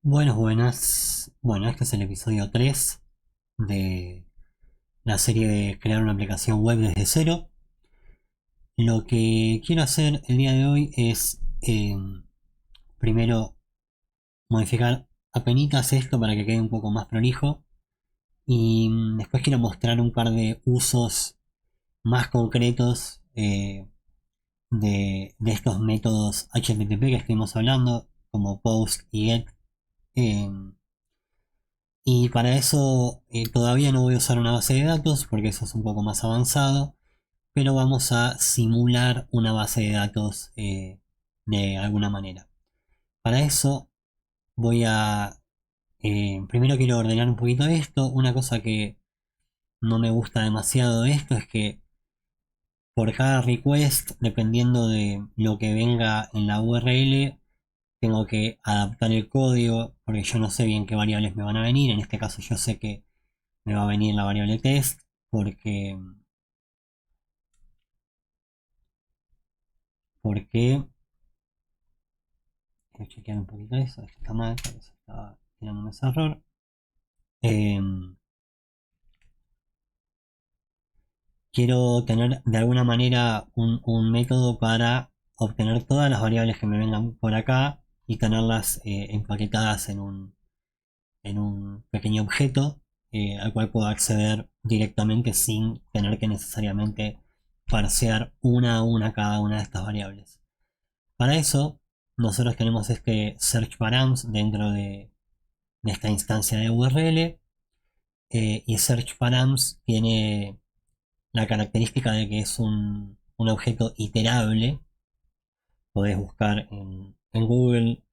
Buenas. Bueno, este es el episodio 3 de la serie de crear una aplicación web desde cero. Lo que quiero hacer el día de hoy es primero modificar apenitas esto para que quede un poco más prolijo y después quiero mostrar un par de usos más concretos de estos métodos HTTP que estuvimos hablando como post y get. em, Y para eso todavía no voy a usar una base de datos porque eso es un poco más avanzado, pero vamos a simular una base de datos de alguna manera. Para eso voy a... primero quiero ordenar un poquito esto. Una cosa que no me gusta demasiado de esto es que por cada request, dependiendo de lo que venga en la URL, tengo que adaptar el código porque yo no sé bien qué variables me van a venir. En este caso yo sé que me va a venir la variable test porque quiero chequear un poquito eso, esto está mal, porque se estaba tirando ese error. Quiero tener de alguna manera un método para obtener todas las variables que me vengan por acá y tenerlas empaquetadas en un pequeño objeto al cual puedo acceder directamente sin tener que necesariamente parsear una a una cada una de estas variables. Para eso, nosotros tenemos este search params dentro de esta instancia de URL y search params tiene la característica de que es un objeto iterable. Podés buscar en Google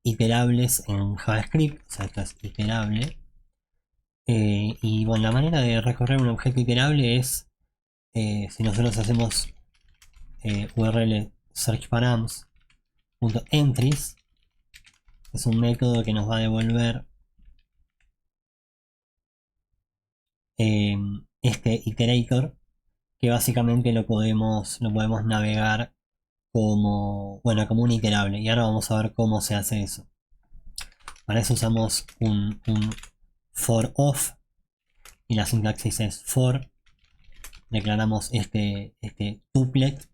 iterables en JavaScript, o sea, esto es iterable. Y bueno, la manera de recorrer un objeto iterable es si nosotros hacemos URL search params.entries, es un método que nos va a devolver este iterator, que básicamente lo podemos navegar como un iterable. Y ahora vamos a ver cómo se hace eso. Para eso usamos un for of y la sintaxis es for. Declaramos este tuplet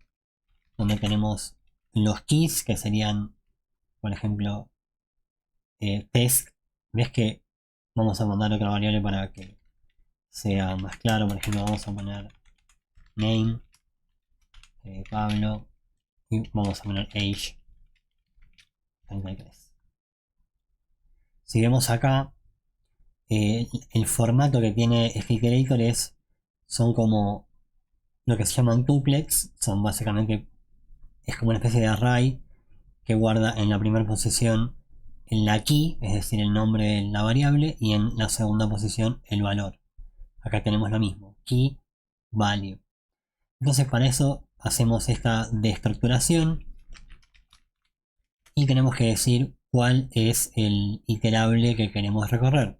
donde tenemos los keys que serían, por ejemplo, test. Ves que vamos a mandar otra variable para que sea más claro. Por ejemplo, vamos a poner name Pablo y vamos a poner age 33. Si vemos acá, el formato que tiene este iterator son como lo que se llaman tuplets, son básicamente, es como una especie de array que guarda en la primera posición en la key, es decir, el nombre de la variable, y en la segunda posición el valor. Acá tenemos lo mismo, key, value. Entonces para eso hacemos esta deestructuración y tenemos que decir cuál es el iterable que queremos recorrer.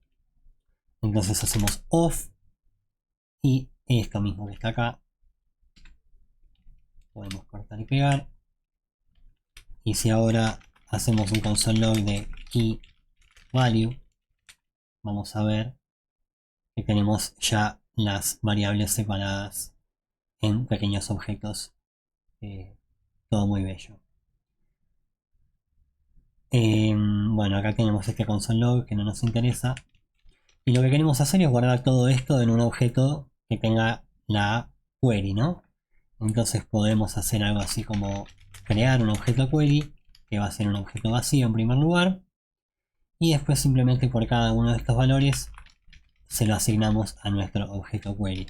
Entonces hacemos of y esto mismo que está acá podemos cortar y pegar. Y si ahora hacemos un console log de key value, vamos a ver que tenemos ya las variables separadas en pequeños objetos. Todo muy bello. Bueno, acá tenemos este console log que no nos interesa. Y lo que queremos hacer es guardar todo esto en un objeto que tenga la query, ¿no? Entonces podemos hacer algo así como crear un objeto query, que va a ser un objeto vacío en primer lugar. Y después simplemente por cada uno de estos valores se lo asignamos a nuestro objeto query.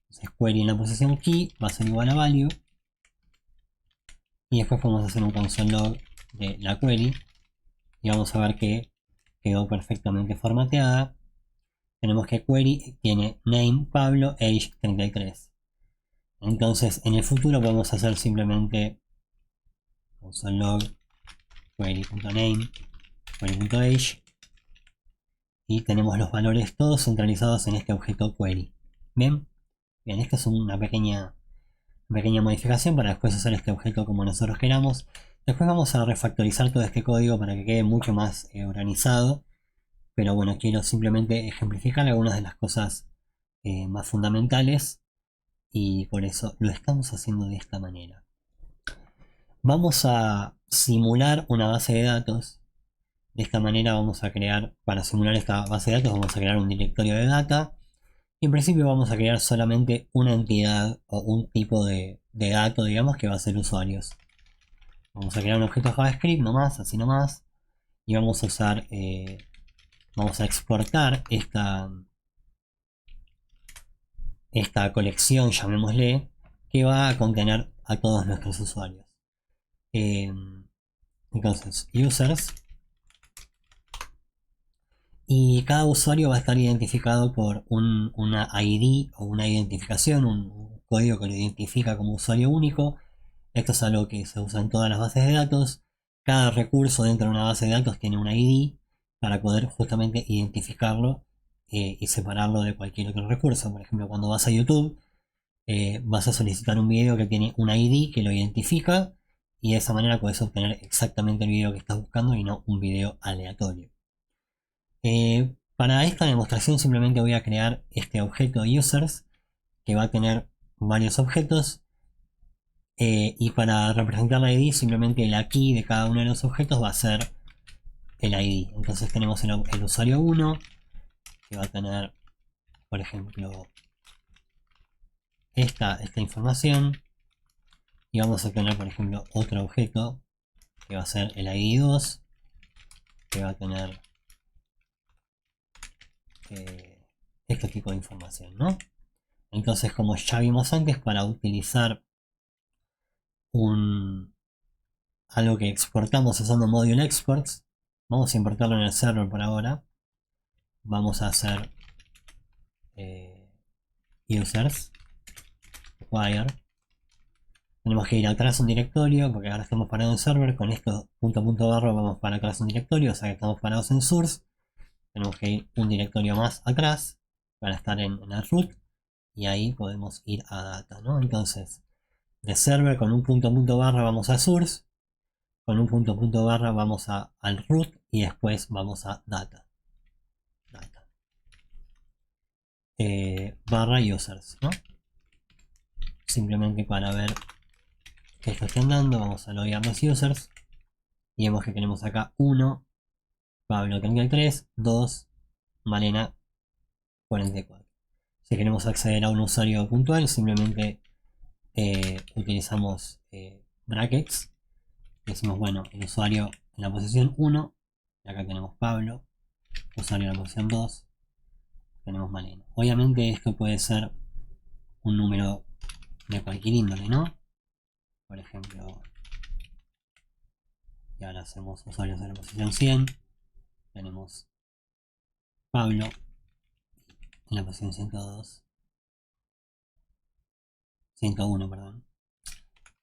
Entonces query en la posición key va a ser igual a value. Y después podemos hacer un console log de la query. Y vamos a ver que quedó perfectamente formateada. Tenemos que query tiene name Pablo, age 33. Entonces en el futuro podemos hacer simplemente console log query.name, query.age. Y tenemos los valores todos centralizados en este objeto query. Bien, esta es una pequeña modificación para después hacer este objeto como nosotros queramos. Después vamos a refactorizar todo este código para que quede mucho más organizado. Pero bueno, quiero simplemente ejemplificar algunas de las cosas más fundamentales y por eso lo estamos haciendo de esta manera. Vamos a simular una base de datos. De esta manera vamos a crear, para simular esta base de datos, vamos a crear un directorio de data. Y en principio vamos a crear solamente una entidad o un tipo de dato, digamos, que va a ser usuarios. Vamos a crear un objeto JavaScript nomás, así nomás. Y vamos a usar, vamos a exportar esta colección, llamémosle, que va a contener a todos nuestros usuarios. Entonces, users. Y cada usuario va a estar identificado por una ID o una identificación, un código que lo identifica como usuario único. Esto es algo que se usa en todas las bases de datos. Cada recurso dentro de una base de datos tiene una ID para poder justamente identificarlo y separarlo de cualquier otro recurso. Por ejemplo, cuando vas a YouTube, vas a solicitar un video que tiene una ID que lo identifica y de esa manera puedes obtener exactamente el video que estás buscando y no un video aleatorio. Para esta demostración simplemente voy a crear este objeto users que va a tener varios objetos y para representar la ID simplemente la key de cada uno de los objetos va a ser el ID. Entonces tenemos el usuario 1 que va a tener, por ejemplo, esta información y vamos a tener, por ejemplo, otro objeto que va a ser el ID 2 que va a tener este tipo de información, ¿no? Entonces, como ya vimos antes, para utilizar algo que exportamos usando module exports, vamos a importarlo en el server por ahora. Vamos a hacer users wire. Tenemos que ir atrás a un directorio porque ahora estamos parados en server. Con esto punto barra vamos para atrás a un directorio, o sea que estamos parados en source. Tenemos que ir un directorio más atrás para estar en el root y ahí podemos ir a data, ¿no? Entonces, de server con un punto barra vamos a source, con un punto barra vamos al root y después vamos a data. Barra users, ¿no? Simplemente para ver que esto está andando, vamos a loguear los users y vemos que tenemos acá 1, Pablo 33, 2, Malena 44. Si queremos acceder a un usuario puntual, simplemente utilizamos brackets. Decimos, bueno, el usuario en la posición 1, y acá tenemos Pablo, usuario en la posición 2, tenemos Malena. Obviamente esto puede ser un número de cualquier índole, ¿no? Por ejemplo, y ahora hacemos usuarios en la posición 100, tenemos Pablo en la posición 102, 101, perdón.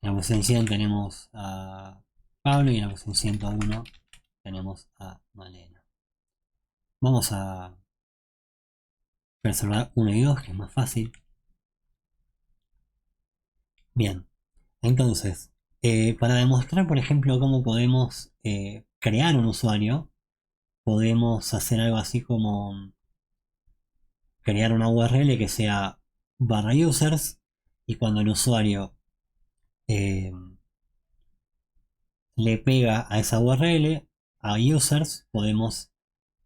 En la posición 100 tenemos a Pablo y en la posición 101 tenemos a Malena. Vamos a preservar 1 y 2, que es más fácil. Bien, entonces, para demostrar, por ejemplo, cómo podemos crear un usuario, podemos hacer algo así como crear una URL que sea barra users y cuando el usuario le pega a esa URL, a users, podemos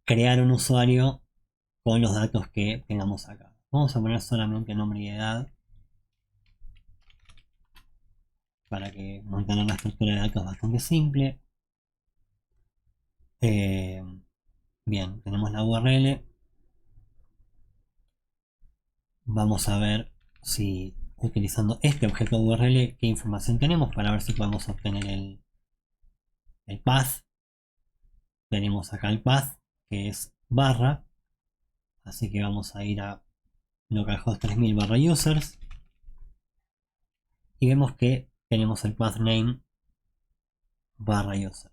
crear un usuario con los datos que tengamos acá. Vamos a poner solamente nombre y edad para que mantener la estructura de datos bastante simple. Bien, tenemos la URL. Vamos a ver si utilizando este objeto URL qué información tenemos para ver si podemos obtener el path. Tenemos acá el path que es barra, así que vamos a ir a localhost 3000 barra users y vemos que tenemos el path name barra users.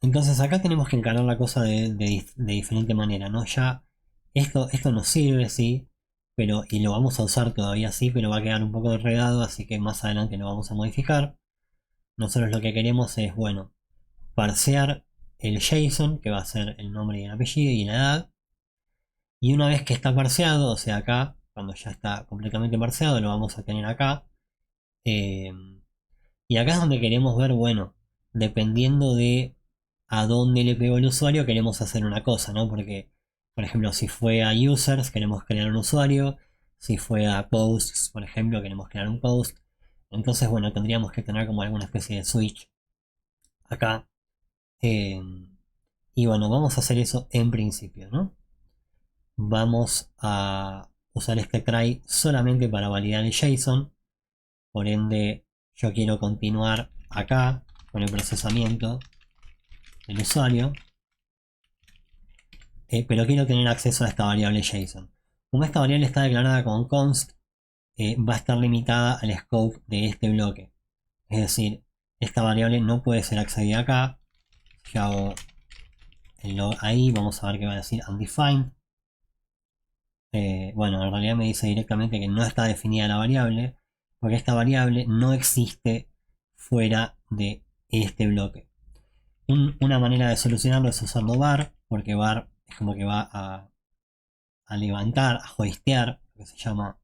Entonces acá tenemos que encarar la cosa de diferente manera, ¿no? Ya esto nos sirve, sí, pero, y lo vamos a usar todavía sí, pero va a quedar un poco enredado, así que más adelante lo vamos a modificar. nosotros lo que queremos es, bueno, parsear el JSON, que va a ser el nombre y el apellido y la edad. Y una vez que está parseado, o sea acá, cuando ya está completamente parseado, lo vamos a tener acá. Eh, y acá es donde queremos ver, bueno, dependiendo de a dónde le pegó el usuario, queremos hacer una cosa, ¿no? Porque, por ejemplo, si fue a users, queremos crear un usuario. Si fue a posts, por ejemplo, queremos crear un post. Entonces, bueno, tendríamos que tener como alguna especie de switch acá. Eh, y bueno, vamos a hacer eso en principio, ¿no? Vamos a usar este try solamente para validar el JSON. Por ende, yo quiero continuar acá con el procesamiento del usuario, pero quiero tener acceso a esta variable JSON. Como esta variable está declarada con const, va a estar limitada al scope de este bloque. Es decir, esta variable no puede ser accedida acá. Yo hago el log ahí, vamos a ver qué va a decir undefined. Bueno, en realidad me dice directamente que no está definida la variable, porque esta variable no existe fuera de este bloque. Una manera de solucionarlo es usando var, porque var es como que va a levantar, a hostear, lo que se llama.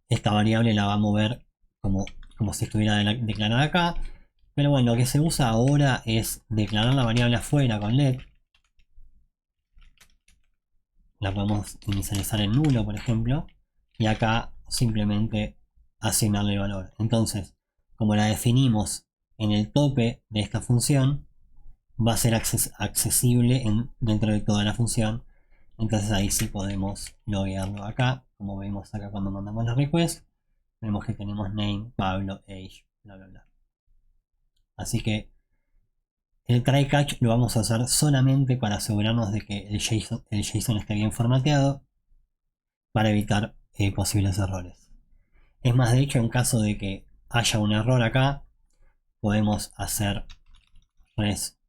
Esta variable la va a mover como si estuviera declarada acá. Pero bueno, lo que se usa ahora es declarar la variable afuera con let. La podemos inicializar en nulo, por ejemplo. Y acá simplemente asignarle el valor. Entonces, como la definimos en el tope de esta función, va a ser accesible dentro de toda la función. Entonces ahí sí podemos loguearlo acá. Como vemos acá cuando mandamos la request, vemos que tenemos name, Pablo, age, bla bla bla. Así que el try catch lo vamos a hacer solamente para asegurarnos de que el JSON esté bien formateado, para evitar posibles errores. Es más, de hecho, en caso de que haya un error acá, podemos hacer res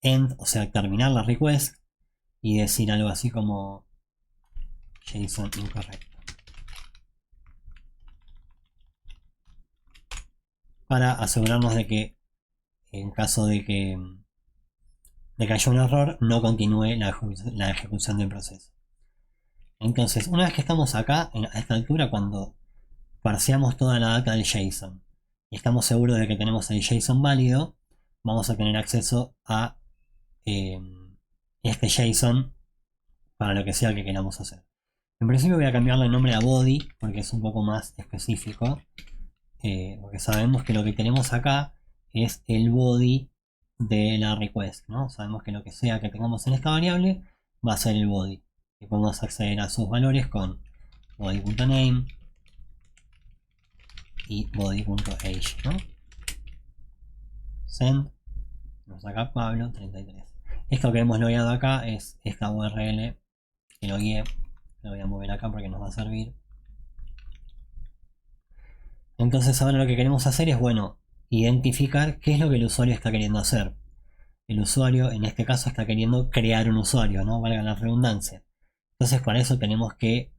end, o sea, terminar la request y decir algo así como JSON incorrecto, para asegurarnos de que en caso de que haya un error, no continúe la ejecución del proceso. Entonces, una vez que estamos acá, a esta altura, cuando parseamos toda la data del JSON y estamos seguros de que tenemos el JSON válido, vamos a tener acceso a este JSON para lo que sea que queramos hacer. En principio voy a cambiarle el nombre a body porque es un poco más específico, porque sabemos que lo que tenemos acá es el body de la request, ¿no? Sabemos que lo que sea que tengamos en esta variable va a ser el body, y podemos acceder a sus valores con body.name y body.age, ¿no? Send, nos saca Pablo 33. Esto que hemos logueado acá es esta URL que logueé. Lo voy a mover acá porque nos va a servir. Entonces ahora lo que queremos hacer es, bueno, identificar qué es lo que el usuario está queriendo hacer. El usuario en este caso está queriendo crear un usuario, ¿no? Valga la redundancia. Entonces para eso tenemos que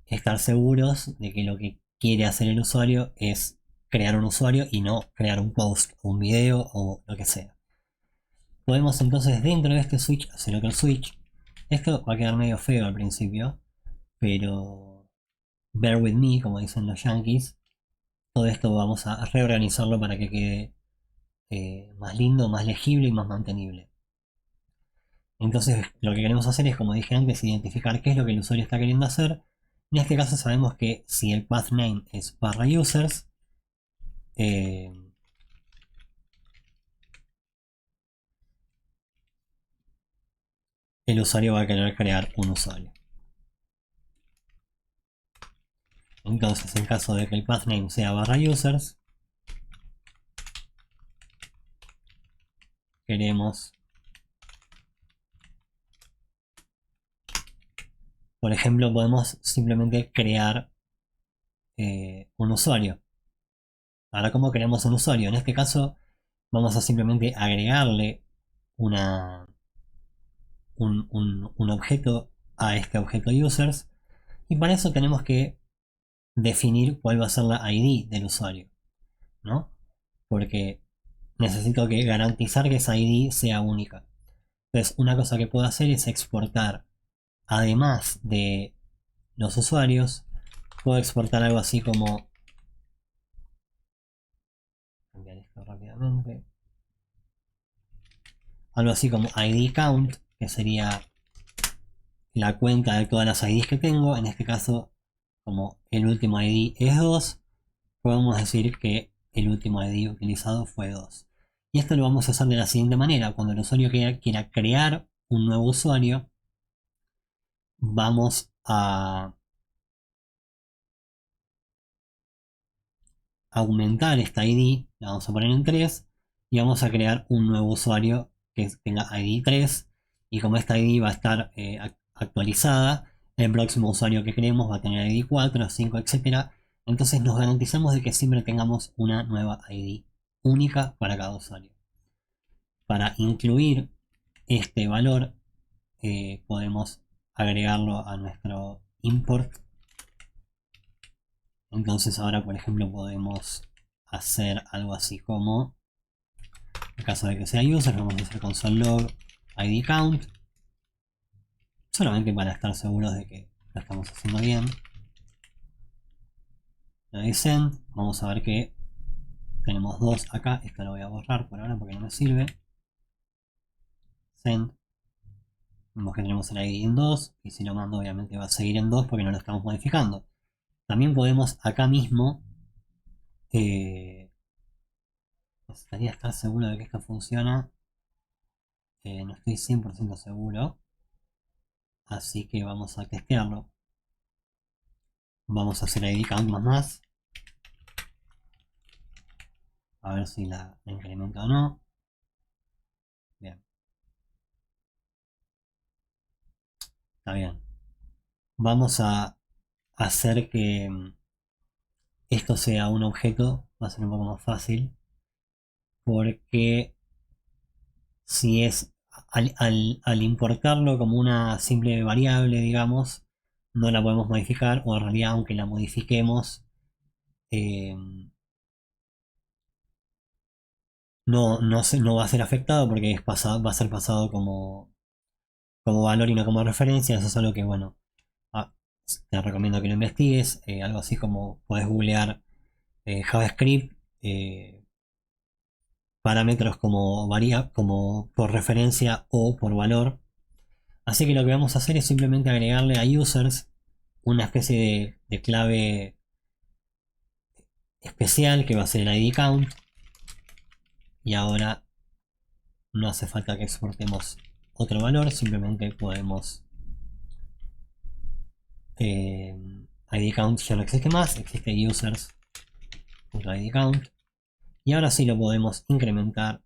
estar seguros de que lo que quiere hacer el usuario es crear un usuario y no crear un post o un video o lo que sea. Podemos entonces dentro de este switch hacer otro switch. Esto va a quedar medio feo al principio, pero bear with me, como dicen los yankees. Todo esto vamos a reorganizarlo para que quede más lindo, más legible y más mantenible. Entonces lo que queremos hacer es, como dije antes, identificar qué es lo que el usuario está queriendo hacer. En este caso sabemos que si el path name es /users, el usuario va a querer crear un usuario. Entonces, en caso de que el path name sea /users, queremos, por ejemplo, podemos simplemente crear un usuario. Ahora, ¿cómo creamos un usuario? En este caso, vamos a simplemente agregarle un objeto a este objeto users, y para eso tenemos que definir cuál va a ser la ID del usuario, ¿no? Porque necesito garantizar que esa ID sea única. Entonces, una cosa que puedo hacer es exportar, además de los usuarios, puedo exportar algo así como... Cambiar esto rápidamente. Algo así como ID count, que sería la cuenta de todas las IDs que tengo. En este caso, como el último ID es 2, podemos decir que el último ID utilizado fue 2. Y esto lo vamos a hacer de la siguiente manera. Cuando el usuario quiera crear un nuevo usuario, vamos a aumentar esta ID, la vamos a poner en 3 y vamos a crear un nuevo usuario que tenga ID 3, y como esta ID va a estar actualizada, el próximo usuario que creemos va a tener ID 4, 5, etc. Entonces nos garantizamos de que siempre tengamos una nueva ID única para cada usuario. Para incluir este valor podemos agregarlo a nuestro import. Entonces ahora, por ejemplo, podemos hacer algo así como, en caso de que sea user, vamos a hacer console log id count, solamente para estar seguros de que lo estamos haciendo bien. Le doy send, vamos a ver que tenemos 2 acá. Esto lo voy a borrar por ahora porque no me sirve. Send, vemos que tenemos el id en 2, y si lo mando obviamente va a seguir en 2 porque no lo estamos modificando. También podemos acá mismo, necesitaría estar seguro de que esto funciona, no estoy 100% seguro, así que vamos a testearlo. Vamos a hacer id count más, a ver si la incrementa o no. Bien, está bien. Vamos a hacer que esto sea un objeto, va a ser un poco más fácil, porque si es al importarlo como una simple variable, digamos, no la podemos modificar, o en realidad aunque la modifiquemos, no va a ser afectado porque va a ser pasado como valor y no como referencia. Eso es algo que, bueno, te recomiendo que lo investigues. Algo así como puedes googlear JavaScript, parámetros como por referencia o por valor. Así que lo que vamos a hacer es simplemente agregarle a users una especie de clave especial que va a ser el id count. Y ahora no hace falta que exportemos otro valor, simplemente podemos id count ya no existe más, existe users.id count, y ahora sí lo podemos incrementar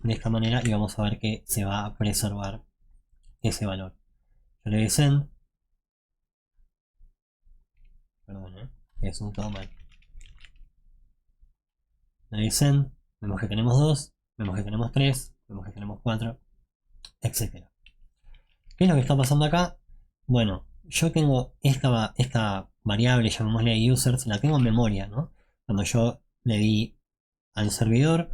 de esta manera y vamos a ver que se va a preservar ese valor. Yo le doy send, perdón, es un todo mal. Le doy send, vemos que tenemos 2, vemos que tenemos 3, vemos que tenemos 4, etc. ¿Qué es lo que está pasando acá? Bueno, yo tengo esta variable, llamémosle users, la tengo en memoria, ¿no? Cuando yo le di al servidor,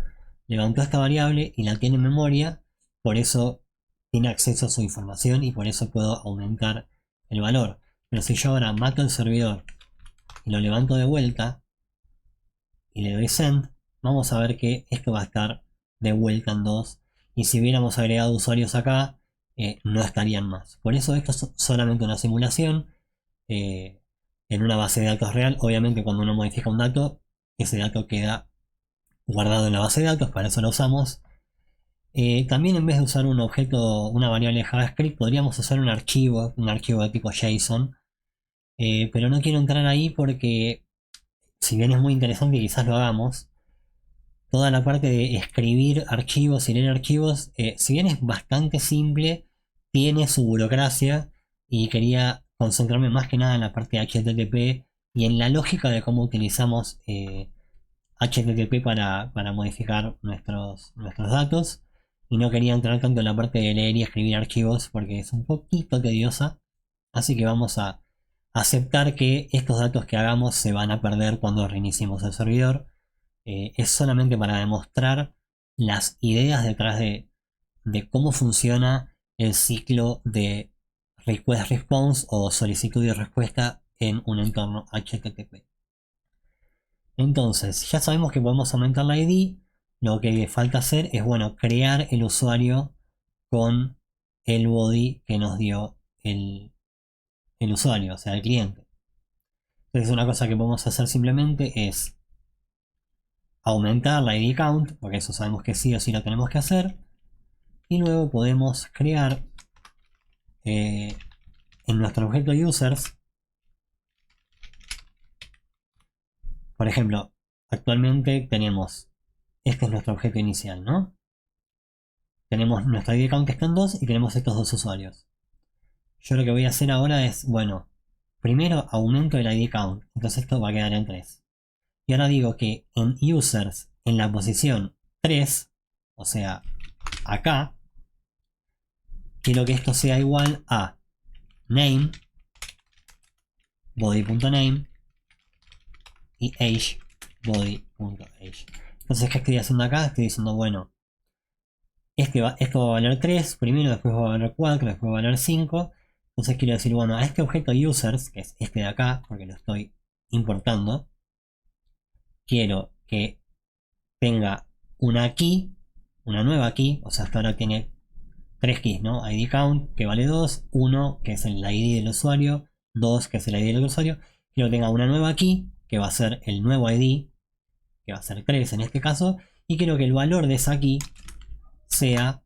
levantó esta variable y la tiene en memoria, por eso tiene acceso a su información y por eso puedo aumentar el valor. Pero si yo ahora mato el servidor y lo levanto de vuelta y le doy send, vamos a ver que esto va a estar de vuelta en 2, y si hubiéramos agregado usuarios acá, no estarían más. Por eso esto es solamente una simulación en una base de datos real. Obviamente cuando uno modifica un dato, ese dato queda guardado en la base de datos, para eso lo usamos. También en vez de usar un objeto, una variable de JavaScript, podríamos usar un archivo de tipo JSON, pero no quiero entrar ahí porque, si bien es muy interesante y quizás lo hagamos, toda la parte de escribir archivos y leer archivos, si bien es bastante simple, tiene su burocracia, y quería concentrarme más que nada en la parte de HTTP y en la lógica de cómo utilizamos HTTP para modificar nuestros datos, y no quería entrar tanto en la parte de leer y escribir archivos porque es un poquito tediosa. Así que vamos a aceptar que estos datos que hagamos se van a perder cuando reiniciemos el servidor. Es solamente para demostrar las ideas detrás de cómo funciona el ciclo de request response o solicitud y respuesta en un entorno HTTP. Entonces, ya sabemos que podemos aumentar la ID. Lo que falta hacer es, bueno, crear el usuario con el body que nos dio el usuario, o sea, el cliente. Entonces, una cosa que podemos hacer simplemente es aumentar la ID count, porque eso sabemos que sí o sí lo tenemos que hacer. Y luego podemos crear en nuestro objeto users, por ejemplo, actualmente tenemos, este es nuestro objeto inicial, ¿no? Tenemos nuestra ID count que está en 2 y tenemos estos dos usuarios. Yo lo que voy a hacer ahora es, bueno, primero aumento el ID count, entonces esto va a quedar en 3. Y ahora digo que en users, en la posición 3, o sea, acá, quiero que esto sea igual a name, body.name y age, body.age. Entonces, ¿qué estoy haciendo acá? Estoy diciendo, bueno, esto va a valer 3, primero, después va a valer 4, después va a valer 5. Entonces quiero decir, bueno, a este objeto users, que es este de acá, porque lo estoy importando, quiero que tenga una key, una nueva key, o sea, hasta ahora tiene 3 keys, ¿no? ID count, que vale 2, 1, que es el ID del usuario, 2, que es el ID del usuario. Quiero que tenga una nueva key, que va a ser el nuevo ID, que va a ser 3 en este caso, y quiero que el valor de esa key sea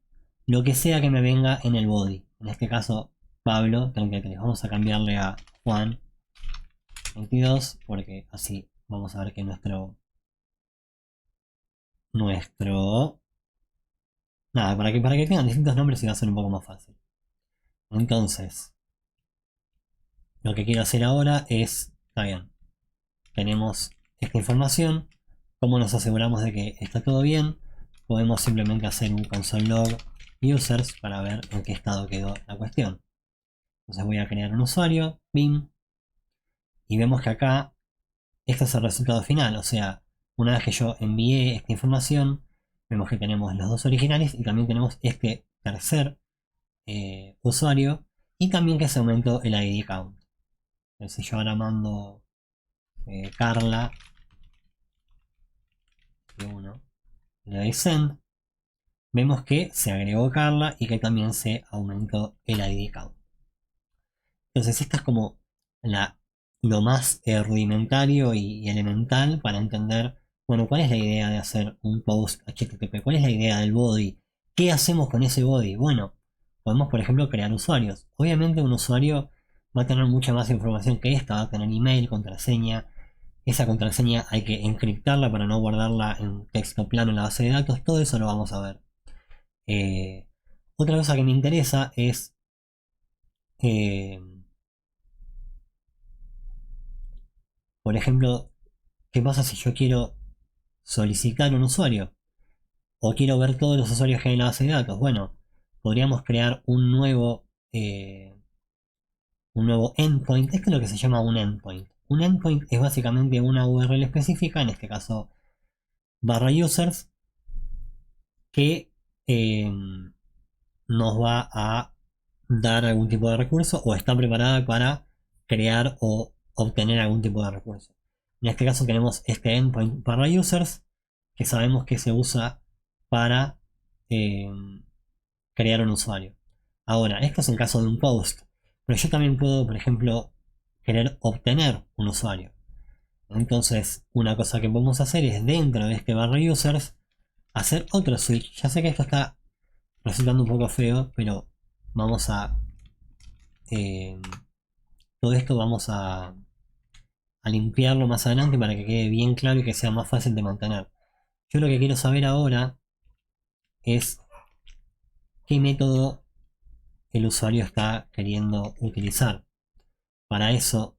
lo que sea que me venga en el body. En este caso, Pablo 33. Vamos a cambiarle a Juan 22, porque así vamos a ver que nuestro... Nada, para que tengan distintos nombres y va a ser un poco más fácil. Entonces, lo que quiero hacer ahora es, está bien, tenemos esta información, ¿cómo nos aseguramos de que está todo bien? Podemos simplemente hacer un console log users para ver en qué estado quedó la cuestión. Entonces voy a crear un usuario, bim, y vemos que acá este es el resultado final, o sea, una vez que yo envié esta información, vemos que tenemos los dos originales y también tenemos este tercer usuario y también que se aumentó el ID count. Entonces yo ahora mando Carla 1, le doy send, vemos que se agregó Carla y que también se aumentó el ID count. Entonces esta es como lo más rudimentario y elemental para entender, bueno, cuál es la idea de hacer un post HTTP, cuál es la idea del body, qué hacemos con ese body. Bueno, podemos por ejemplo crear usuarios. Obviamente un usuario va a tener mucha más información que esta, va a tener email, contraseña. Esa contraseña hay que encriptarla para no guardarla en texto plano en la base de datos, todo eso lo vamos a ver. Otra cosa que me interesa es... eh, por ejemplo, ¿qué pasa si yo quiero solicitar un usuario? O quiero ver todos los usuarios que hay en la base de datos. Bueno, podríamos crear un nuevo endpoint. Esto es lo que se llama un endpoint. Un endpoint es básicamente una URL específica, en este caso barra users, que nos va a dar algún tipo de recurso o está preparada para crear o obtener algún tipo de recurso. En este caso tenemos este endpoint barra users que sabemos que se usa para eh, crear un usuario. Ahora, esto es el caso de un post, pero yo también puedo, por ejemplo, querer obtener un usuario. Entonces, una cosa que podemos hacer es dentro de este barra users hacer otro switch. Ya sé que esto está resultando un poco feo, pero vamos a eh, todo esto vamos a limpiarlo más adelante para que quede bien claro y que sea más fácil de mantener. Yo lo que quiero saber ahora es qué método el usuario está queriendo utilizar. Para eso,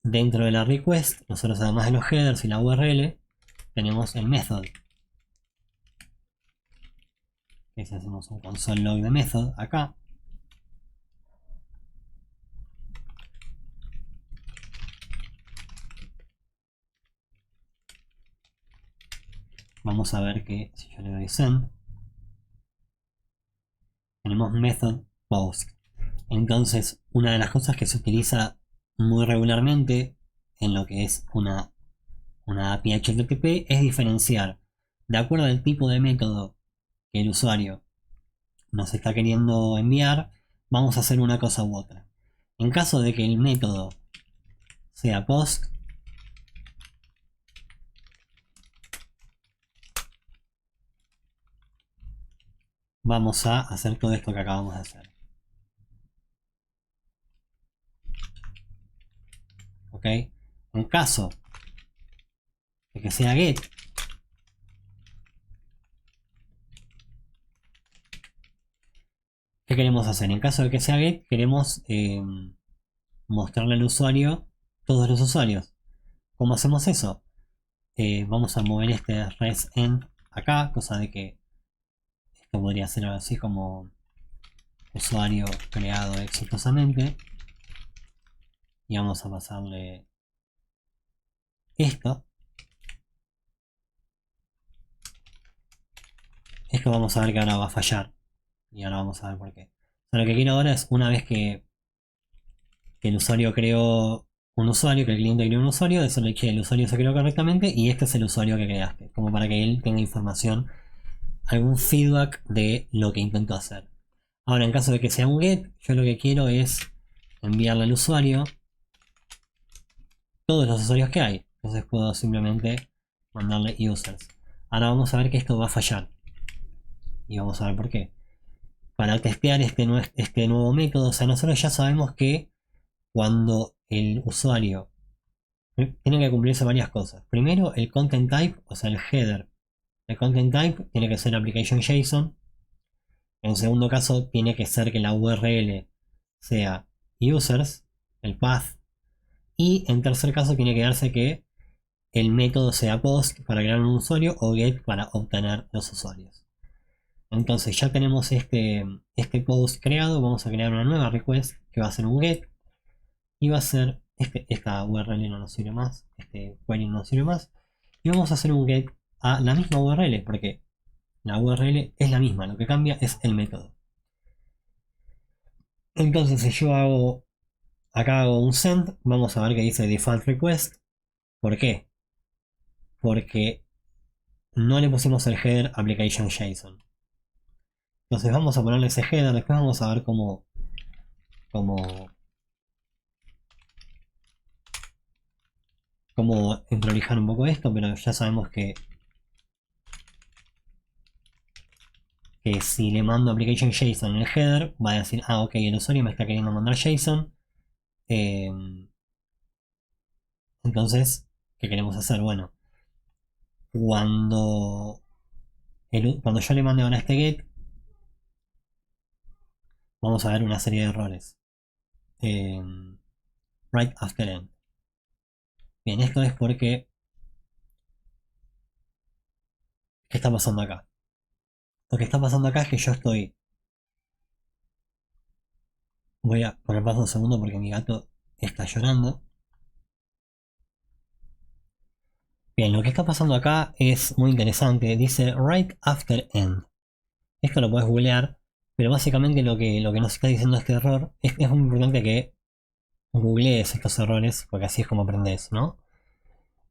dentro de la request, nosotros además de los headers y la URL, tenemos el method. Que si hacemos un console log de method acá, vamos a ver que si yo le doy send, tenemos method post. Entonces, una de las cosas que se utiliza muy regularmente en lo que es una API HTTP es diferenciar, de acuerdo al tipo de método que el usuario nos está queriendo enviar, vamos a hacer una cosa u otra. En caso de que el método sea post, vamos a hacer todo esto que acabamos de hacer. ¿Ok? En caso de que sea get, ¿qué queremos hacer? En caso de que sea get, queremos mostrarle al usuario todos los usuarios. ¿Cómo hacemos eso? Vamos a mover este res end acá, cosa de que esto podría ser algo así como usuario creado exitosamente. Y vamos a pasarle esto. Esto vamos a ver que ahora va a fallar. Y ahora vamos a ver por qué. O sea, lo que quiero ahora es una vez que el usuario creó un usuario, que el cliente creó un usuario, decirle que el usuario se creó correctamente y este es el usuario que creaste. Como para que él tenga información, algún feedback de lo que intentó hacer. Ahora, en caso de que sea un get, yo lo que quiero es enviarle al usuario todos los usuarios que hay. Entonces puedo simplemente mandarle users. Ahora vamos a ver que esto va a fallar. Y vamos a ver por qué. Para testear este nuevo método, o sea, nosotros ya sabemos que cuando el usuario tiene que cumplirse varias cosas. Primero, el content type, o sea, el header. El content type tiene que ser application JSON. En segundo caso, tiene que ser que la URL sea users, el path. Y en tercer caso, tiene que darse que el método sea post para crear un usuario o get para obtener los usuarios. Entonces ya tenemos este post creado. Vamos a crear una nueva request que va a ser un get. Y va a ser, esta URL no nos sirve más, este query no nos sirve más. Y vamos a hacer un get a la misma URL, porque la URL es la misma, lo que cambia es el método. Entonces si yo acá hago un send, vamos a ver que dice default request. ¿Por qué? Porque no le pusimos el header application JSON. Entonces vamos a ponerle ese header, después vamos a ver cómo prolijar un poco esto, pero ya sabemos que si le mando application JSON en el header, va a decir, ah, ok, el usuario me está queriendo mandar JSON. Entonces, ¿qué queremos hacer? Bueno, cuando yo le mande ahora este get, vamos a ver una serie de errores. Right after end. Bien, esto es porque... ¿Qué está pasando acá? Lo que está pasando acá es que yo estoy... Voy a poner paso un segundo porque mi gato está llorando. Bien, lo que está pasando acá es muy interesante. Dice right after end. Esto lo puedes googlear, pero básicamente lo que nos está diciendo este error es muy importante que googlees estos errores, porque así es como aprendes, ¿no?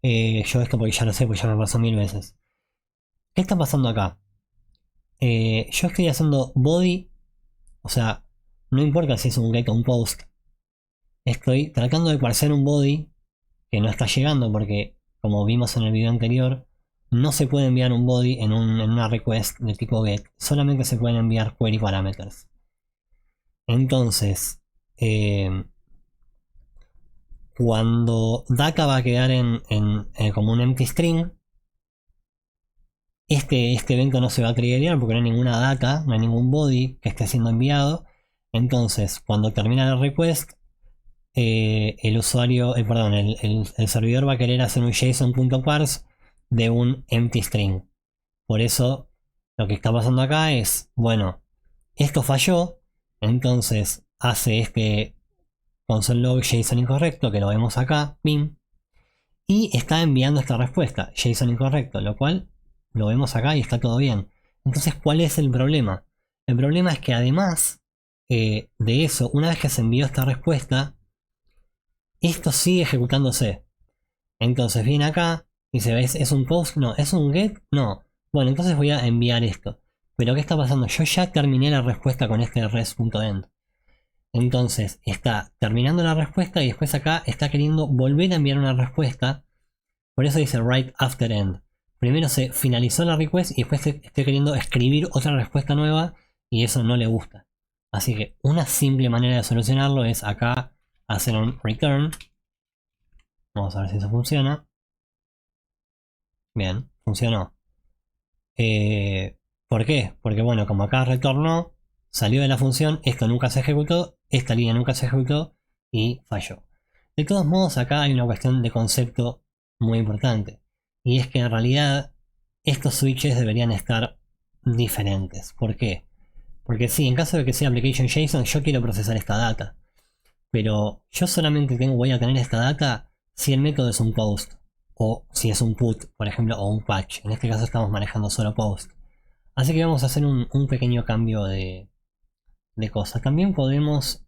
Yo esto porque ya lo sé, porque ya me pasó 1000 veces. ¿Qué está pasando acá? Yo estoy haciendo body, o sea, no importa si es un get o un post. Estoy tratando de parsear un body que no está llegando porque, como vimos en el video anterior, no se puede enviar un body en una request de tipo get. Solamente se pueden enviar query parameters. Entonces, cuando DACA va a quedar como un empty string, este evento no se va a triggerar porque no hay ninguna DACA, no hay ningún body que esté siendo enviado. Entonces, cuando termina la request, el usuario, perdón, el servidor va a querer hacer un JSON.parse de un empty string. Por eso, lo que está pasando acá es, bueno, esto falló, entonces hace este console log JSON incorrecto, que lo vemos acá, pim, y está enviando esta respuesta, JSON incorrecto, lo cual lo vemos acá y está todo bien. Entonces, ¿cuál es el problema? El problema es que además de eso, una vez que se envió esta respuesta, esto sigue ejecutándose. Entonces viene acá y dice, ¿es un post? No. ¿Es un get? No. Bueno, entonces voy a enviar esto. Pero ¿qué está pasando? Yo ya terminé la respuesta con este res.end. Entonces está terminando la respuesta y después acá está queriendo volver a enviar una respuesta. Por eso dice write after end. Primero se finalizó la request y después estoy queriendo escribir otra respuesta nueva y eso no le gusta. Así que una simple manera de solucionarlo es acá hacer un return. Vamos a ver si eso funciona. Bien, funcionó. ¿Por qué? Porque bueno, como acá retornó, salió de la función, esto nunca se ejecutó, esta línea nunca se ejecutó y falló. De todos modos, acá hay una cuestión de concepto muy importante. Y es que en realidad estos switches deberían estar diferentes. ¿Por qué? Porque sí, en caso de que sea application JSON, yo quiero procesar esta data. Pero yo solamente voy a tener esta data si el método es un post. O si es un put, por ejemplo, o un patch. En este caso estamos manejando solo post. Así que vamos a hacer un pequeño cambio de cosas. También podemos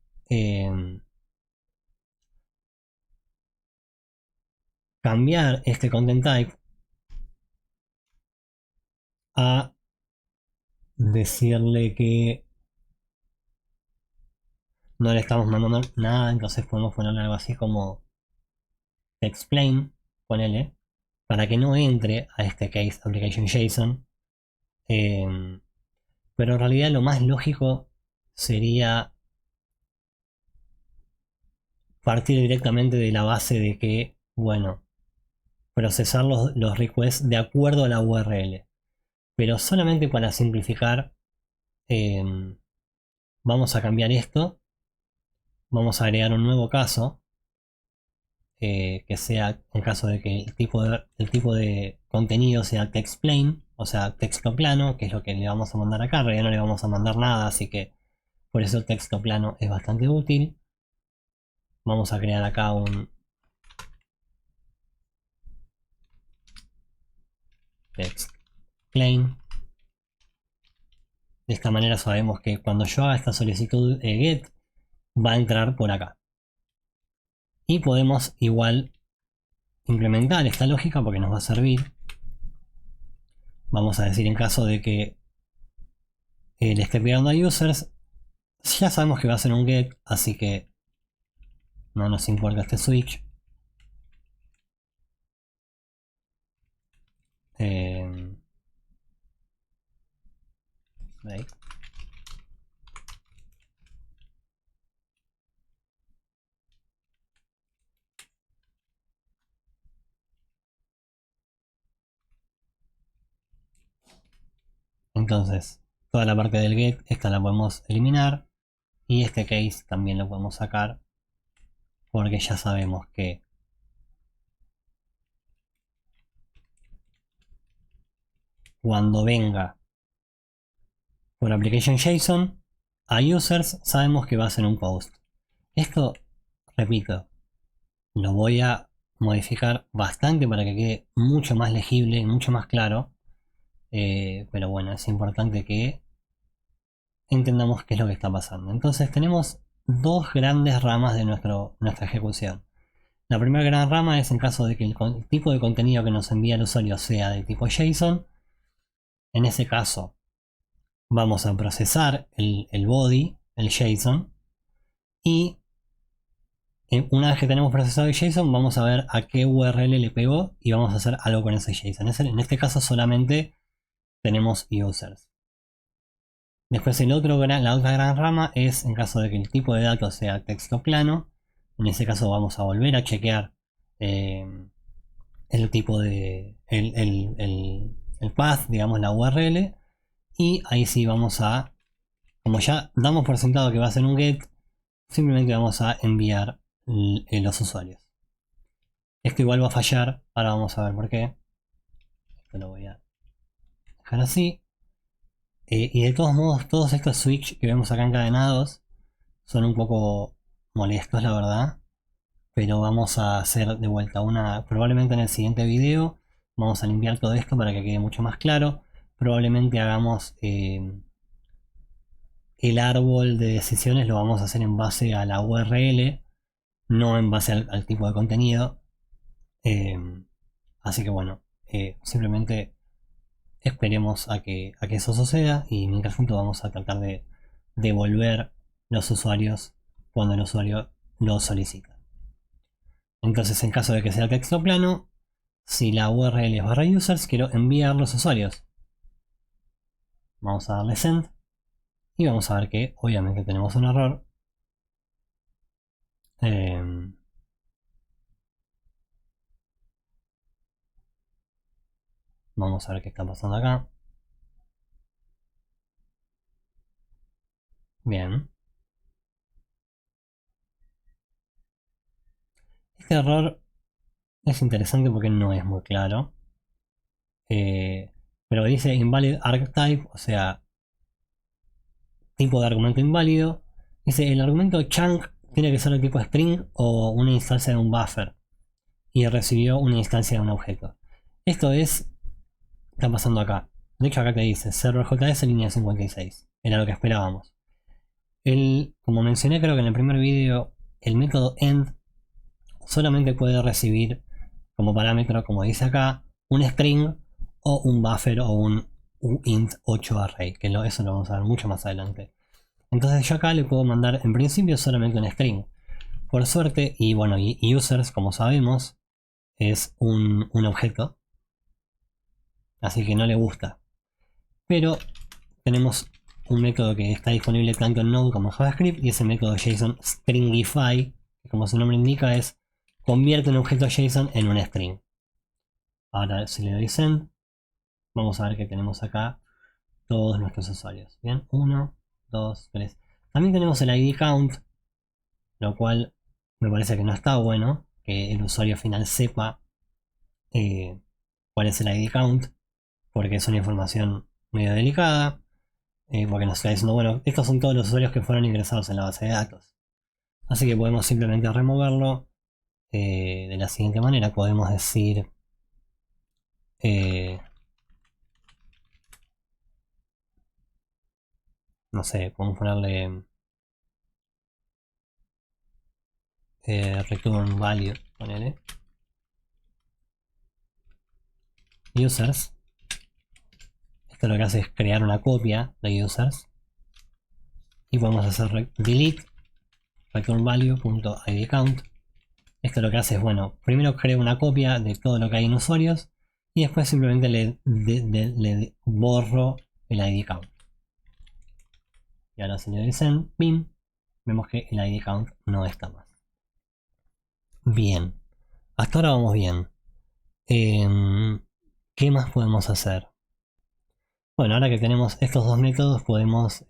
cambiar este content type a decirle que no le estamos mandando nada. Entonces podemos ponerle algo así como explain, ponele, para que no entre a este case application JSON. Pero en realidad lo más lógico sería partir directamente de la base de que, bueno, procesar los requests de acuerdo a la URL. Pero solamente para simplificar, vamos a cambiar esto. Vamos a agregar un nuevo caso, que sea en caso de que el tipo de contenido sea text plain, o sea, texto plano, que es lo que le vamos a mandar acá. En realidad no le vamos a mandar nada, así que por eso el texto plano es bastante útil. Vamos a crear acá un text plain. De esta manera sabemos que cuando yo haga esta solicitud get va a entrar por acá. Y podemos igual implementar esta lógica porque nos va a servir. Vamos a decir en caso de que le esté pegando a users, ya sabemos que va a ser un get, así que no nos importa este switch. Right. Entonces, toda la parte del get, esta la podemos eliminar. Y este case también lo podemos sacar. Porque ya sabemos que cuando venga por application JSON a users, sabemos que va a ser un post. Esto, repito, lo voy a modificar bastante para que quede mucho más legible y mucho más claro. Pero bueno, es importante que entendamos qué es lo que está pasando. Entonces tenemos dos grandes ramas de nuestra ejecución. La primera gran rama es en caso de que el tipo de contenido que nos envía el usuario sea de tipo JSON. En ese caso vamos a procesar el body, el JSON, y una vez que tenemos procesado el JSON vamos a ver a qué URL le pegó y vamos a hacer algo con ese JSON. En este caso solamente tenemos users. Después la otra gran rama es en caso de que el tipo de datos sea texto plano. En ese caso vamos a volver a chequear el tipo de el path, digamos la URL, y ahí sí vamos a, como ya damos por sentado que va a ser un get, simplemente vamos a enviar los usuarios. Esto igual va a fallar, ahora vamos a ver por qué. Esto lo voy a dejar así. Y de todos modos, todos estos switch que vemos acá encadenados son un poco molestos, la verdad. Pero vamos a hacer de vuelta una, probablemente en el siguiente video, Vamos a limpiar todo esto para que quede mucho más claro. Probablemente hagamos el árbol de decisiones, lo vamos a hacer en base a la URL, no en base al tipo de contenido. Así que bueno, simplemente esperemos a que eso suceda y mientras tanto vamos a tratar de devolver los usuarios cuando el usuario lo solicita. Entonces, en caso de que sea texto plano, si la URL es barra users, quiero enviar los usuarios. Vamos a darle send y vamos a ver que obviamente tenemos un error. Vamos a ver qué está pasando acá. Bien. Este error es interesante porque no es muy claro. Pero dice invalid archetype, o sea, tipo de argumento inválido. Dice el argumento chunk tiene que ser de tipo string o una instancia de un buffer. Y recibió una instancia de un objeto. Esto está pasando acá. De hecho acá te dice server JS línea 56. Era lo que esperábamos. Como mencioné creo que en el primer vídeo, el método end solamente puede recibir como parámetro, como dice acá, un string o un buffer o un int 8 array, que eso lo vamos a ver mucho más adelante. Entonces yo acá le puedo mandar en principio solamente un string. Por suerte, y bueno, y users, como sabemos, es un objeto, así que no le gusta. Pero tenemos un método que está disponible tanto en Node como en JavaScript, y ese método JSON stringify, que como su nombre indica es convierte un objeto JSON en un string. Ahora si le doy send, vamos a ver que tenemos acá todos nuestros usuarios. Bien, 1, 2, 3. También tenemos el ID count, lo cual me parece que no está bueno, que el usuario final sepa cuál es el ID count, porque es una información medio delicada, porque nos está diciendo, bueno, estos son todos los usuarios que fueron ingresados en la base de datos. Así que podemos simplemente removerlo de la siguiente manera. Podemos decir no sé, podemos ponerle return value, ponele users. Esto lo que hace es crear una copia de users y podemos hacer delete return value.id count. Esto lo que hace es, bueno, primero creo una copia de todo lo que hay en usuarios y después simplemente le borro el id count. Y ahora si le doy send, pim, vemos que el id count no está más. Bien, hasta ahora vamos bien. ¿Qué más podemos hacer? Bueno, ahora que tenemos estos dos métodos podemos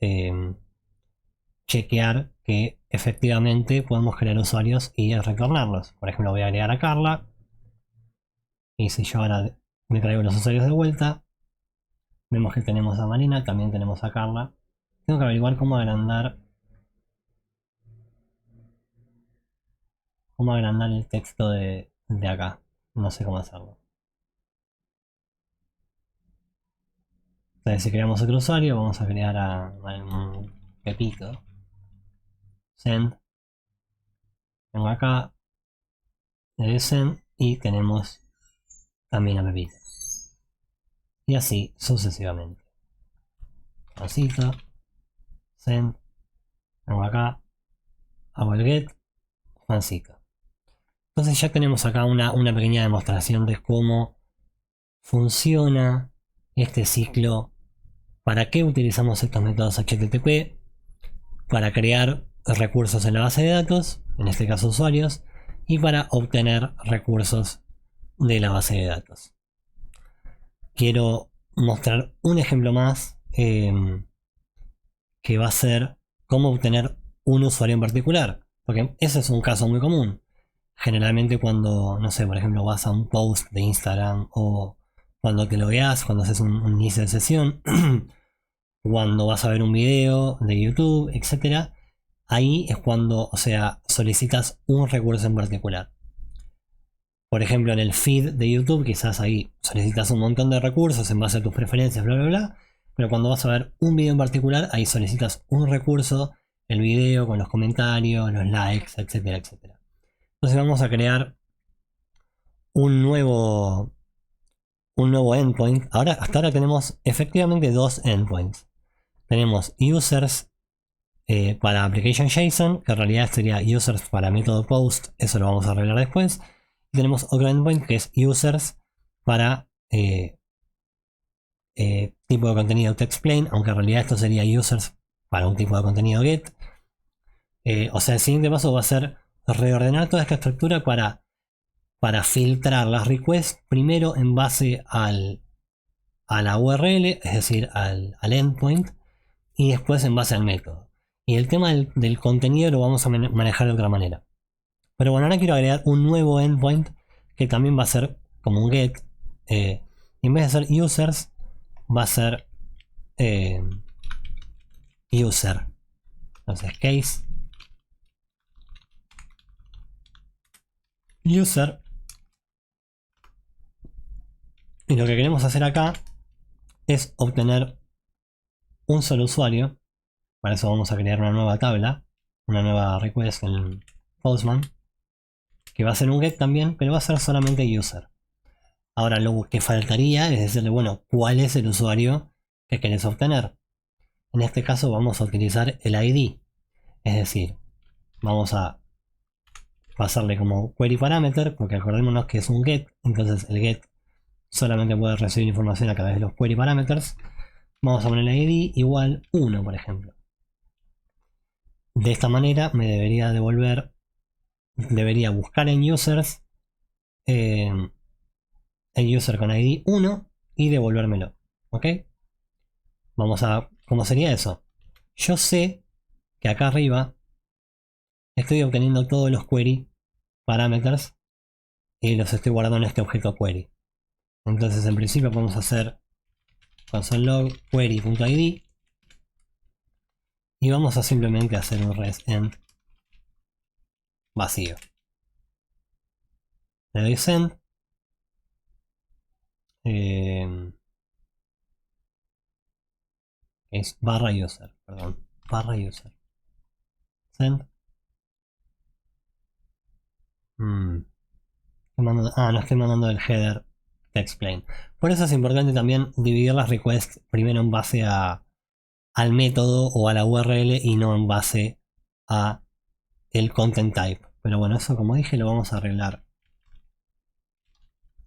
chequear que efectivamente podemos crear usuarios y retornarlos. Por ejemplo, voy a agregar a Carla y si yo ahora me traigo los usuarios de vuelta, vemos que tenemos a Marina, también tenemos a Carla. Tengo que averiguar cómo agrandar el texto de acá. No sé cómo hacerlo. Entonces, si creamos otro usuario, vamos a crear a Pepito. Send. Vengo acá, le doy send y tenemos también a Pepito. Y así sucesivamente. Juancito, send, vengo acá, hago el get, Juancito. Entonces ya tenemos acá una pequeña demostración de cómo funciona este ciclo. ¿Para qué utilizamos estos métodos HTTP? Para crear recursos en la base de datos, en este caso usuarios, y para obtener recursos de la base de datos. Quiero mostrar un ejemplo más que va a ser cómo obtener un usuario en particular, porque ese es un caso muy común. Generalmente cuando, no sé, por ejemplo vas a un post de Instagram o cuando te logueas, cuando haces un inicio de sesión, cuando vas a ver un video de YouTube, etcétera, ahí es cuando, o sea, solicitas un recurso en particular. por ejemplo, en el feed de YouTube, quizás ahí solicitas un montón de recursos en base a tus preferencias, bla, bla, bla. Pero cuando vas a ver un video en particular, ahí solicitas un recurso, el video con los comentarios, los likes, etcétera, etcétera. Entonces vamos a crear un nuevo endpoint. Hasta ahora tenemos efectivamente dos endpoints. Tenemos users para application JSON, que en realidad sería users para método post, eso lo vamos a arreglar después. Y tenemos otro endpoint que es users para tipo de contenido TextPlain, aunque en realidad esto sería users para un tipo de contenido get. O sea, el siguiente paso va a ser reordenar toda esta estructura para filtrar las requests primero en base a la URL, es decir, al endpoint, y después en base al método. Y el tema del contenido lo vamos a manejar de otra manera. Pero bueno, ahora quiero agregar un nuevo endpoint que también va a ser como un get. En vez de ser users, va a ser user. Entonces, case user. Y lo que queremos hacer acá es obtener un solo usuario. Para eso vamos a crear una nueva tabla, una nueva request en Postman, que va a ser un get también, pero va a ser solamente user. Ahora lo que faltaría es decirle, bueno, ¿cuál es el usuario que querés obtener? En este caso vamos a utilizar el ID. Es decir, vamos a pasarle como query parameter, porque acordémonos que es un get, entonces el get solamente puede recibir información a través de los query parameters. Vamos a poner el ID igual 1, por ejemplo. De esta manera me debería devolver, debería buscar en users el user con ID 1 y devolvérmelo. ¿Ok? Vamos a, ¿cómo sería eso? Yo sé que acá arriba estoy obteniendo todos los query parameters y los estoy guardando en este objeto query. Entonces en principio podemos hacer console log query.id y vamos a simplemente hacer un res end vacío. Le doy send. Es barra user, perdón, barra user. Send. No estoy mandando el header TextPlain. Por eso es importante también dividir las requests primero en base al método o a la URL y no en base a el content type. Pero bueno, eso como dije lo vamos a arreglar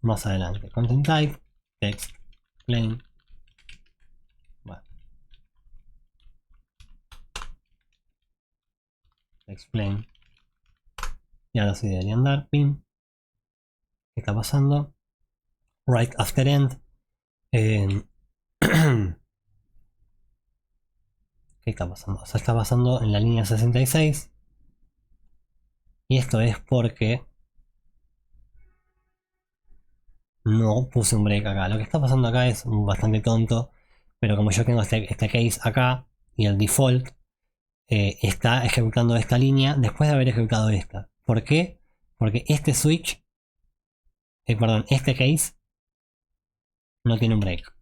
más adelante. Content type, TextPlain. Bueno. TextPlain. Y ahora sí debería andar. Pin. ¿Qué está pasando? Right after end. ¿Qué está pasando? O sea, está pasando en la línea 66. Y esto es porque no puse un break acá. Lo que está pasando acá es bastante tonto. Pero como yo tengo este case acá y el default está ejecutando esta línea después de haber ejecutado esta. ¿Por qué? Porque este switch, perdón, este case no tiene un break.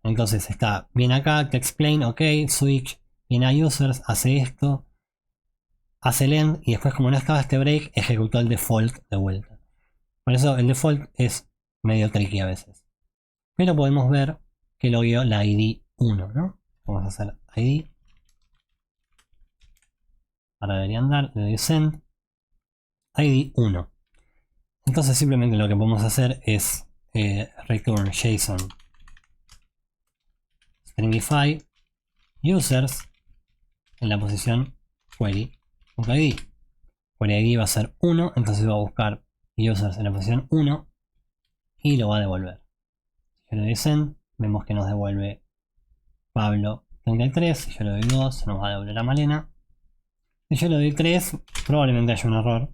Entonces está bien acá, TextPlain, ok, switch, viene a users, hace esto, hace el end y después como no estaba este break, ejecutó el default de vuelta. Por eso el default es medio tricky a veces. Pero podemos ver que lo vio la ID 1, ¿no? Vamos a hacer ID. Ahora debería andar, le doy send. ID 1. Entonces simplemente lo que podemos hacer es return JSON stringify users en la posición query.id. Query ID va a ser 1, entonces va a buscar users en la posición 1 y lo va a devolver. Si yo le doy send, vemos que nos devuelve Pablo 33. Si yo le doy 2, nos va a devolver a Malena. Si yo le doy 3, probablemente haya un error.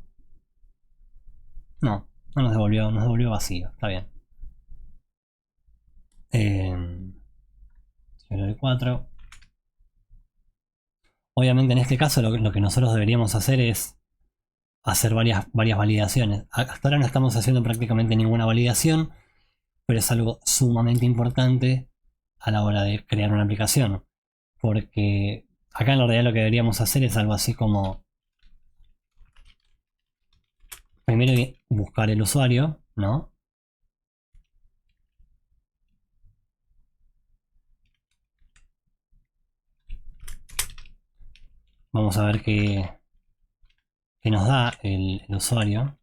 No, no nos devolvió vacío, está bien. Si yo le doy 4. Obviamente en este caso lo que nosotros deberíamos hacer es hacer varias validaciones. Hasta ahora no estamos haciendo prácticamente ninguna validación, pero es algo sumamente importante a la hora de crear una aplicación. Porque acá en realidad lo que deberíamos hacer es algo así como primero buscar el usuario, ¿no? Vamos a ver qué nos da el usuario.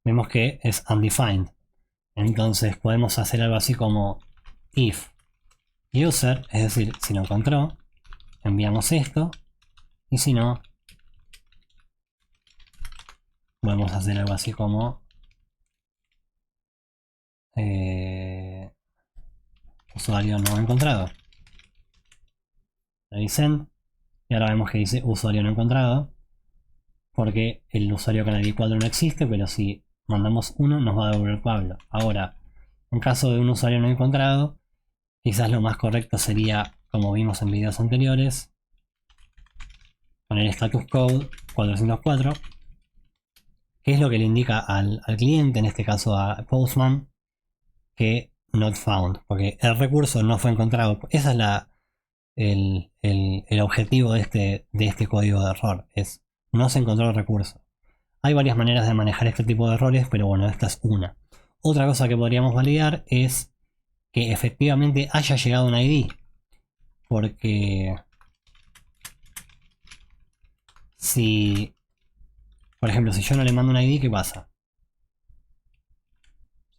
Vemos que es undefined. Entonces podemos hacer algo así como if user, es decir, si lo encontró, enviamos esto, y si no, podemos hacer algo así como usuario no encontrado. Le dicen, y ahora vemos que dice usuario no encontrado, porque el usuario con el ID 4 no existe, pero si mandamos uno nos va a devolver Pablo. Ahora, en caso de un usuario no encontrado, quizás lo más correcto sería, como vimos en videos anteriores, poner status code 404, que es lo que le indica al cliente, en este caso a Postman, que not found, porque el recurso no fue encontrado. Esa es el objetivo de este código de error, es no se encontró el recurso. Hay varias maneras de manejar este tipo de errores, pero bueno, esta es una. Otra cosa que podríamos validar es que efectivamente haya llegado un ID, porque si, por ejemplo, si yo no le mando un ID, ¿qué pasa?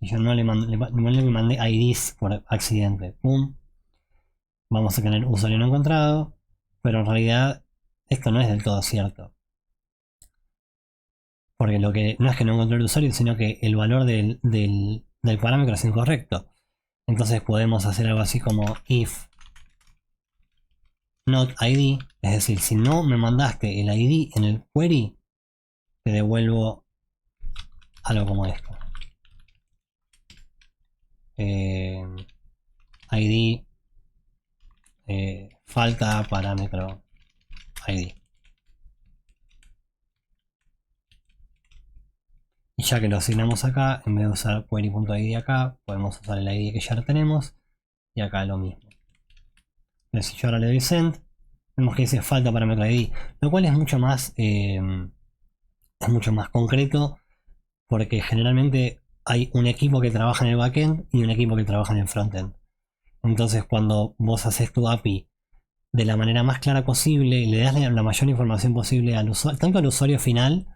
Si yo no le mandé IDs por accidente, ¡pum!, vamos a tener usuario no encontrado, pero en realidad esto no es del todo cierto. Porque lo que no es que no encontré el usuario, sino que el valor del parámetro es incorrecto. Entonces podemos hacer algo así como if not ID, es decir, si no me mandaste el ID en el query, te devuelvo algo como esto. ID falta parámetro ID. Y ya que lo asignamos acá, en vez de usar query.id acá, podemos usar el ID que ya lo tenemos. Y acá lo mismo. Entonces, si yo ahora le doy send, vemos que dice falta parámetro ID, lo cual es mucho más concreto, porque generalmente hay un equipo que trabaja en el backend y un equipo que trabaja en el frontend. Entonces, cuando vos haces tu API de la manera más clara posible, le das la mayor información posible al usuario, tanto al usuario final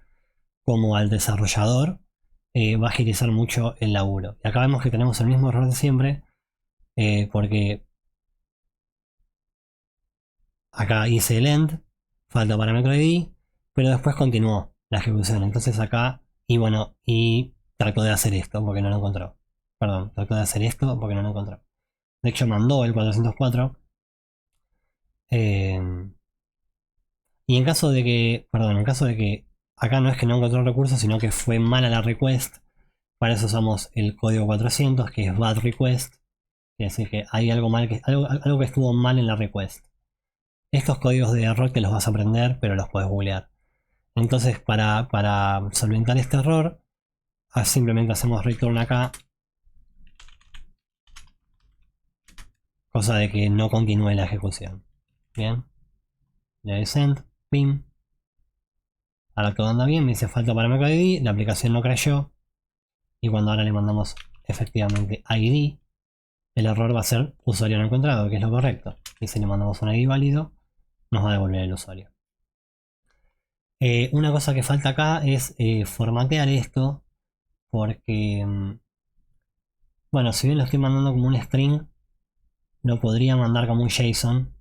como al desarrollador, va a agilizar mucho el laburo. Y acá vemos que tenemos el mismo error de siempre, porque acá hice el end, falta parámetro ID, pero después continuó la ejecución. Entonces acá, y bueno, y trató de hacer esto porque no lo encontró. Perdón, trató de hacer esto porque no lo encontró. De hecho mandó el 404. Y en caso de que, perdón, en caso de que acá no es que no encontró el recurso, sino que fue mala la request, para eso usamos el código 400, que es bad request. Quiere decir que hay algo mal, algo que estuvo mal en la request. Estos códigos de error te los vas a aprender, pero los puedes googlear. Entonces, para solventar este error, simplemente hacemos return acá, cosa de que no continúe la ejecución. Bien, le doy send, pim. Ahora todo anda bien, me dice falta parámetro ID, la aplicación no crashó. Y cuando ahora le mandamos efectivamente ID, el error va a ser usuario no encontrado, que es lo correcto. Y si le mandamos un ID válido, nos va a devolver el usuario. Una cosa que falta acá es formatear esto, porque, bueno, si bien lo estoy mandando como un string, lo podría mandar como un JSON.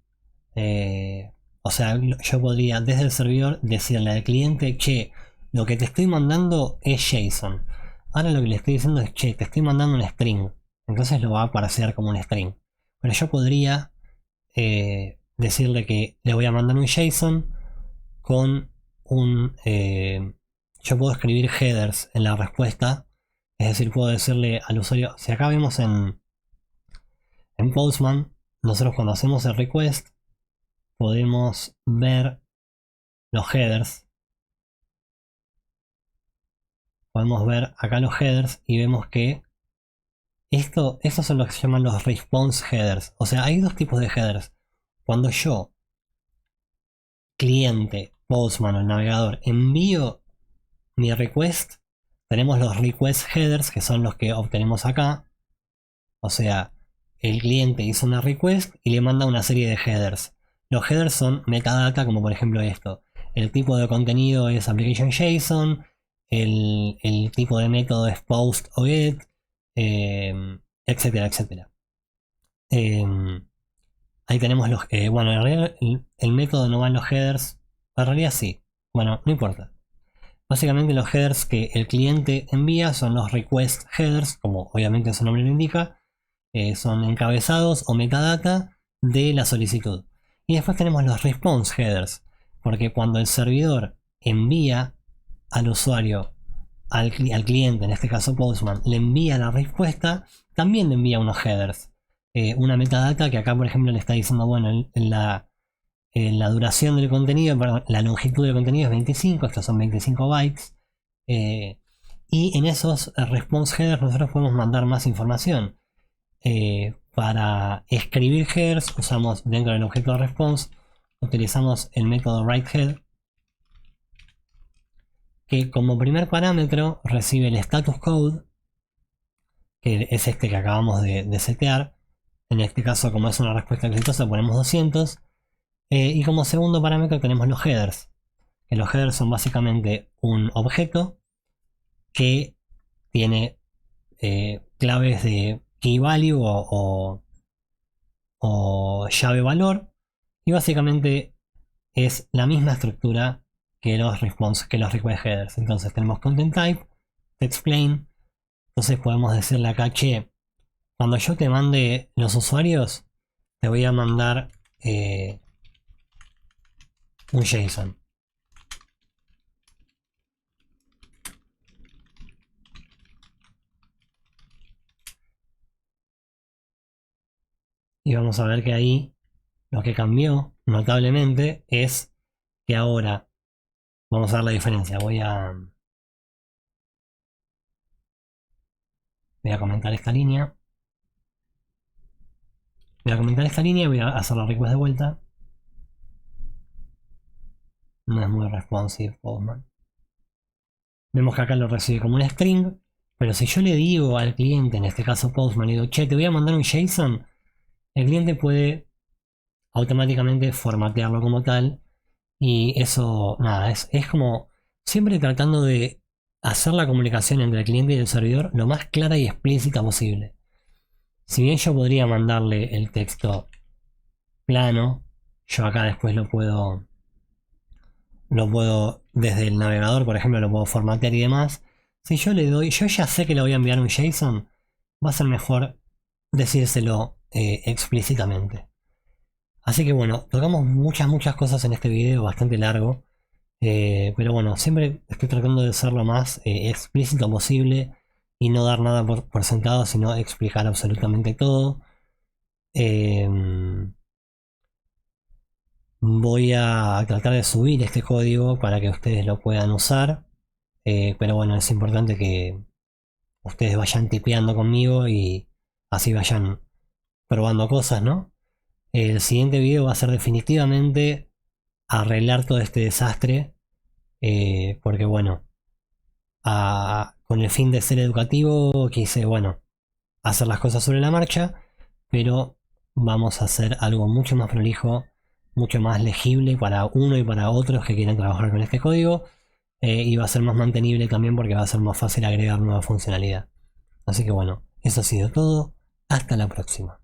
O sea, yo podría desde el servidor decirle al cliente, che, lo que te estoy mandando es JSON. Ahora lo que le estoy diciendo es, che, te estoy mandando un string. Entonces lo va a aparecer como un string. Pero yo podría decirle que le voy a mandar un JSON con un... yo puedo escribir headers en la respuesta. Es decir, puedo decirle al usuario, si acá vemos en Postman, nosotros cuando hacemos el request, podemos ver los headers. Podemos ver acá los headers y vemos que estos son los que se llaman los response headers. O sea, hay dos tipos de headers. Cuando yo, cliente, Postman o el navegador, envío mi request, tenemos los request headers, que son los que obtenemos acá. O sea, el cliente hizo una request y le manda una serie de headers. Los headers son metadata, como por ejemplo esto. El tipo de contenido es application.json, el tipo de método es post o get, etcétera, etcétera. Ahí tenemos los... bueno, en realidad el método no va en los headers. En realidad sí. Bueno, no importa. Básicamente los headers que el cliente envía son los request headers, como obviamente su nombre lo indica. Son encabezados o metadata de la solicitud. Y después tenemos los response headers, porque cuando el servidor envía al usuario, al cliente, en este caso Postman, le envía la respuesta, también le envía unos headers. Una metadata que acá por ejemplo le está diciendo, bueno, en la duración del contenido, perdón, la longitud del contenido es 25, estos son 25 bytes. Y en esos response headers nosotros podemos mandar más información. Para escribir headers usamos dentro del objeto de response, utilizamos el método writeHead, que como primer parámetro recibe el status code, que es este que acabamos de setear. En este caso, como es una respuesta exitosa, ponemos 200. Y como segundo parámetro tenemos los headers, que los headers son básicamente un objeto que tiene claves de key value o llave valor, y básicamente es la misma estructura que los response, que los request headers. Entonces tenemos content type, explain. Entonces podemos decirle acá, che, cuando yo te mande los usuarios, te voy a mandar un JSON. Y vamos a ver que ahí lo que cambió notablemente es que ahora vamos a ver la diferencia. Voy a comentar esta línea. Voy a comentar esta línea y voy a hacer la request de vuelta. No es muy responsive Postman. Vemos que acá lo recibe como un string, pero si yo le digo al cliente, en este caso Postman, le digo, che, te voy a mandar un JSON, el cliente puede automáticamente formatearlo como tal. Y eso, nada, es como siempre tratando de hacer la comunicación entre el cliente y el servidor lo más clara y explícita posible. Si bien yo podría mandarle el texto plano, yo acá después lo puedo desde el navegador, por ejemplo, lo puedo formatear y demás. Si yo le doy, yo ya sé que le voy a enviar un JSON, va a ser mejor decírselo explícitamente. Así que bueno, tocamos muchas cosas en este video, bastante largo. Pero bueno, siempre estoy tratando de ser lo más explícito posible y no dar nada por sentado, sino explicar absolutamente todo. Voy a tratar de subir este código para que ustedes lo puedan usar. Pero bueno, es importante que ustedes vayan tipeando conmigo y así vayan probando cosas, ¿no? El siguiente video va a ser definitivamente arreglar todo este desastre. Porque bueno, con el fin de ser educativo quise, bueno, hacer las cosas sobre la marcha, pero vamos a hacer algo mucho más prolijo, mucho más legible para uno y para otros que quieran trabajar con este código, y va a ser más mantenible también porque va a ser más fácil agregar nueva funcionalidad. Así que bueno, eso ha sido todo, hasta la próxima.